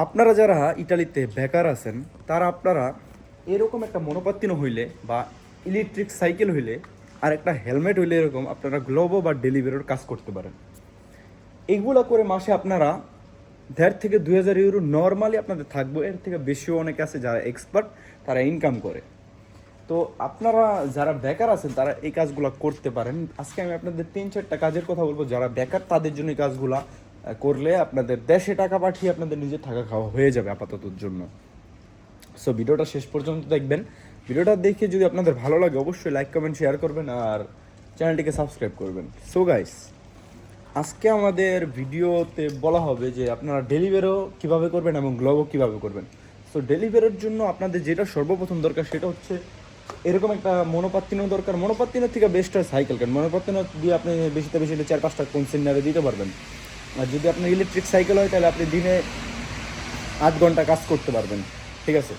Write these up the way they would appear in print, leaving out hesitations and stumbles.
আপনারা যারা ইটালিতে বেকার আছেন তারা আপনারা এরকম একটা মনোপাত্তিনো হইলে বা ইলেকট্রিক সাইকেল হইলে আর একটা হেলমেট হইলে এরকম আপনারা গ্লোবো বা ডেলিভারির কাজ করতে পারেন। এগুলো করে মাসে আপনারা 1,500 থেকে 2,000 ইউরো নর্মালি আপনাদের থাকবে। এর থেকে বেশিও অনেকে আছে যারা এক্সপার্ট, তারা ইনকাম করে। তো আপনারা যারা বেকার আছেন তারা এই কাজগুলো করতে পারেন। আজকে আমি আপনাদের 3-4টা কাজের কথা বলবো যারা বেকার তাদের জন্য এই কাজগুলা করলে আপনাদের দেশে টাকা পাঠিয়ে আপনাদের নিজের থাকা খাওয়া হয়ে যাবে আপাততর জন্য। সো ভিডিওটা শেষ পর্যন্ত দেখবেন। ভিডিওটা দেখে যদি আপনাদের ভালো লাগে অবশ্যই লাইক কমেন্ট শেয়ার করবেন আর চ্যানেলটিকে সাবস্ক্রাইব করবেন। সো গাইস, আজকে আমাদের ভিডিওতে বলা হবে যে আপনারা ডেলিভারিও কীভাবে করবেন এবং গ্লোবও কীভাবে করবেন। সো ডেলিভারির জন্য আপনাদের যেটা সর্বপ্রথম দরকার সেটা হচ্ছে এরকম একটা মনোপাত্তিনো দরকার। মনোপাত্তিনোর থেকে বেস্ট হয় সাইকেল, কারণ মনোপাত্তিনো দিয়ে আপনি বেশিতে বেশি 4-5টা কনসেন্টারে দিতে পারবেন। আর যদি আপনার ইলেকট্রিক সাইকেল হয় তাহলে আপনি দিনে 8 ঘন্টা কাজ করতে পারবেন, ঠিক আছে।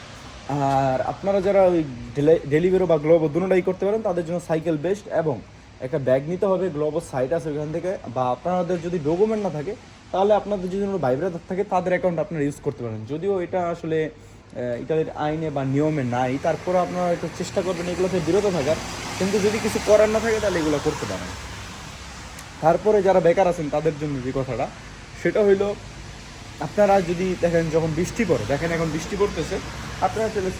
আর আপনারা যারা ওই ডেলিভারি বা গ্লোবো দুটোটাই করতে পারেন তাদের জন্য সাইকেল বেস্ট। এবং একটা ব্যাগ নিতে হবে, গ্লোবো সাইট আছে ওইখান থেকে, বা আপনাদের যদি ডকুমেন্ট না থাকে তাহলে আপনাদের যদি ভাই ব্রাদার থাকে তাদের অ্যাকাউন্ট আপনারা ইউজ করতে পারেন। যদিও এটা আসলে ইটালির আইনে বা নিয়মে নাই, তারপরে আপনারা একটু চেষ্টা করবেন এগুলো থেকে বিরত থাকার। কিন্তু যদি কিছু করার না থাকে তাহলে এগুলো করতে পারেন। তারপরে যারা বেকার আছেন তাদের জন্য যে কথাটা সেটা হইলো, আপনারা যদি দেখেন যখন বৃষ্টি পড়ে, দেখেন এখন বৃষ্টি পড়তেছে, আপনারা চলে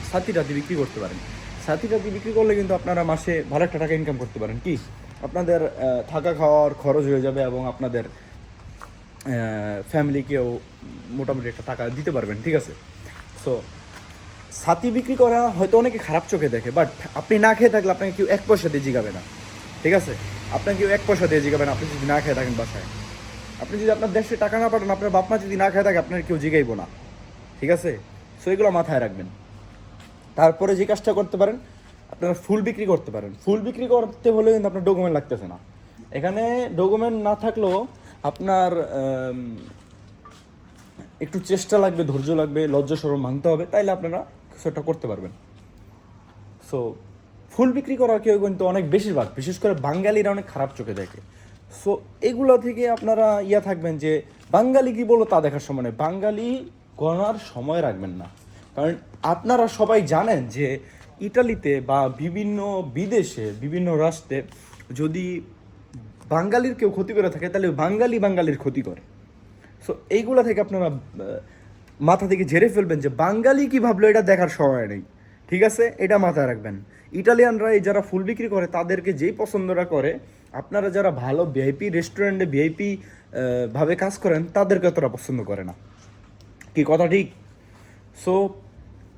ছাতিটাতি বিক্রি করতে পারেন। ছাতিটাতি বিক্রি করলে কিন্তু আপনারা মাসে ভালো একটা টাকা ইনকাম করতে পারেন। কি আপনাদের থাকা খাওয়ার খরচ হয়ে যাবে এবং আপনাদের ফ্যামিলিকেও মোটামুটি একটা টাকা দিতে পারবেন, ঠিক আছে। সো ছাতি বিক্রি করা হয়তো অনেকে খারাপ চোখে দেখে, বাট আপনি না খেয়ে থাকলে আপনাকে কেউ 1 পয়সা দিয়ে জিগাবে না, ঠিক আছে। আপনাকে কেউ 1 পয়সা দিয়ে জিগাবেন আপনি যদি না খেয়ে থাকেন বাসায়। আপনি যদি আপনার দেশে টাকা না পাঠান, আপনার বাপ মা যদি না খেয়ে থাকে আপনার কেউ জিগাইব না, ঠিক আছে। সো এগুলো মাথায় রাখবেন। তারপরে যে কাজটা করতে পারেন, আপনারা ফুল বিক্রি করতে পারেন। ফুল বিক্রি করতে হলে কিন্তু আপনার ডকুমেন্ট লাগতেছে না। এখানে ডকুমেন্ট না থাকলেও আপনার একটু চেষ্টা লাগবে, ধৈর্য লাগবে, লজ্জা শরম মানতে হবে, তাইলে আপনারা সেটা করতে পারবেন। সো ফুল বিক্রি করা কেউ কিন্তু অনেক বেশিরভাগ, বিশেষ করে বাঙালিরা অনেক খারাপ চোখে দেখে। সো এগুলো থেকে আপনারা থাকবেন যে বাঙালি কী বলো তা দেখার সময় নেই, বাঙালি গণার সময় রাখবেন না। কারণ আপনারা সবাই জানেন যে ইটালিতে বা বিভিন্ন বিদেশে বিভিন্ন রাষ্ট্রে যদি বাঙালির কেউ ক্ষতি করে থাকে তাহলে বাঙালির ক্ষতি করে। সো এইগুলো থেকে আপনারা মাথা থেকে ঝেড়ে ফেলবেন যে বাঙালি কী ভাবলো এটা দেখার সময় নেই, ঠিক আছে। এটা মাথায় রাখবেন। ইটালিয়ানরা এই যারা ফুল বিক্রি করে তাদেরকে যেই পছন্দটা করে, আপনারা যারা ভালো ভিআইপি রেস্টুরেন্টে ভিআইপি ভাবে কাজ করেন তাদেরকে অতটা পছন্দ করে না। কি কথা ঠিক? সো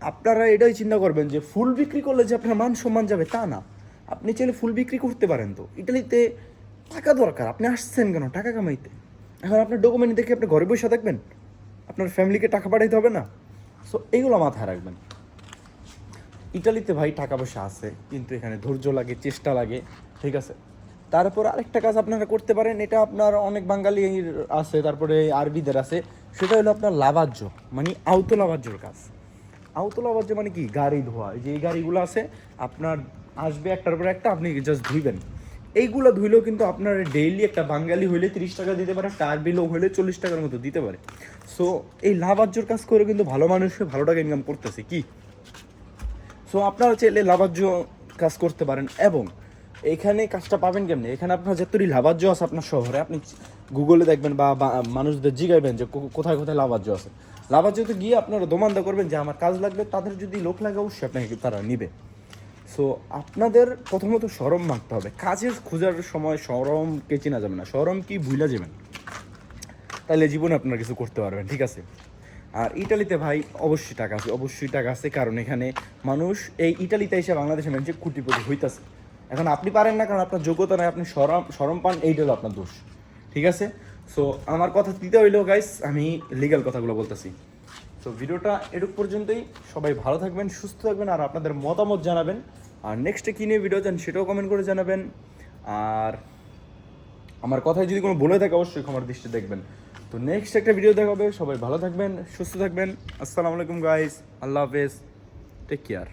আপনারা এটাই চিন্তা করবেন যে ফুল বিক্রি করলে যে আপনার মান সম্মান যাবে তা না। আপনি চাইলে ফুল বিক্রি করতে পারেন। তো ইটালিতে টাকা দরকার, আপনি আসছেন কেন? টাকা কামাইতে। এখন আপনার ডকুমেন্ট দেখে আপনি ঘরে বসে থাকবেন? আপনার ফ্যামিলিকে টাকা পাঠাইতে হবে না? সো এইগুলো মাথায় রাখবেন। ইটালিতে ভাই টাকা পয়সা আছে, কিন্তু এখানে ধৈর্য লাগে, চেষ্টা লাগে, ঠিক আছে। তারপর আরেকটা কাজ আপনারা করতে পারেন, এটা আপনার অনেক বাঙালির আছে, তারপরে আরবিদের আছে, সেটা হলো আপনার লাভাজ্য, মানে আউতো লাভাজ্যর কাজ। আউতো লাভাজ্য মানে কি? গাড়ি ধোয়া। যে এই গাড়িগুলো আছে আপনার আসবে একটার পর একটা, আপনি জাস্ট ধুইবেন। এইগুলো ধুইলেও কিন্তু আপনার ডেইলি একটা বাঙালি হইলে 30 টাকা দিতে পারে, একটা আরবি লোক হইলে 40 টাকার মতো দিতে পারে। সো এই লাভাজ্যর কাজ করে কিন্তু ভালো মানুষে ভালো টাকা ইনকাম করতেছে, কি। সো আপনারা চাইলে লাভাজ্য কাজ করতে পারেন। এবং এইখানে কাজটা পাবেন কেমনি? এখানে আপনার যতই লাভাজ্য আছে আপনার শহরে, আপনি গুগলে দেখবেন বা মানুষদের জিগাইবেন যে কোথায় কোথায় লাভাজ্য আছে। লাভাজ্যতে গিয়ে আপনারা দোমান্দা করবেন যে আমার কাজ লাগবে, তাদের যদি লোক লাগে অবশ্যই আপনাকে তারা নিবে। সো আপনাদের প্রথমত শরম মারতে হবে। কাজের খোঁজার সময় শরমকে চেনা যাবে না, শরম কি ভুলা যাবেন, তাহলে জীবনে আপনারা কিছু করতে পারবেন, ঠিক আছে। আর ইটালিতে ভাই অবশ্যই টাকা আছে, অবশ্যই টাকা আছে, কারণ এখানে মানুষ এই ইটালিতে এসে বাংলাদেশের মানুষ কোটিপতি হইতাছে। এখন আপনি পারেন না কারণ আপনার যোগ্যতা নাই, আপনি শরম পান, এইটা হলো আপনার দোষ, ঠিক আছে। সো আমার কথা দিতে হইলেও গাইস আমি লিগ্যাল কথাগুলো বলতেছি। তো ভিডিওটা এটুক পর্যন্তই। সবাই ভালো থাকবেন, সুস্থ থাকবেন, আর আপনাদের মতামত জানাবেন। আর নেক্সটে কী নিয়ে ভিডিও চান সেটাও কমেন্ট করে জানাবেন। আর আমার কথায় যদি কোনো বলে থাকে অবশ্যই ক্ষমার দৃষ্টি দেখবেন। তো নেক্সট একটা ভিডিও দেখা হবে। সবাই ভালো থাকবেন, সুস্থ থাকবেন। আসসালামু আলাইকুম গাইস, আল্লাহ হাফেজ, টেক কেয়ার।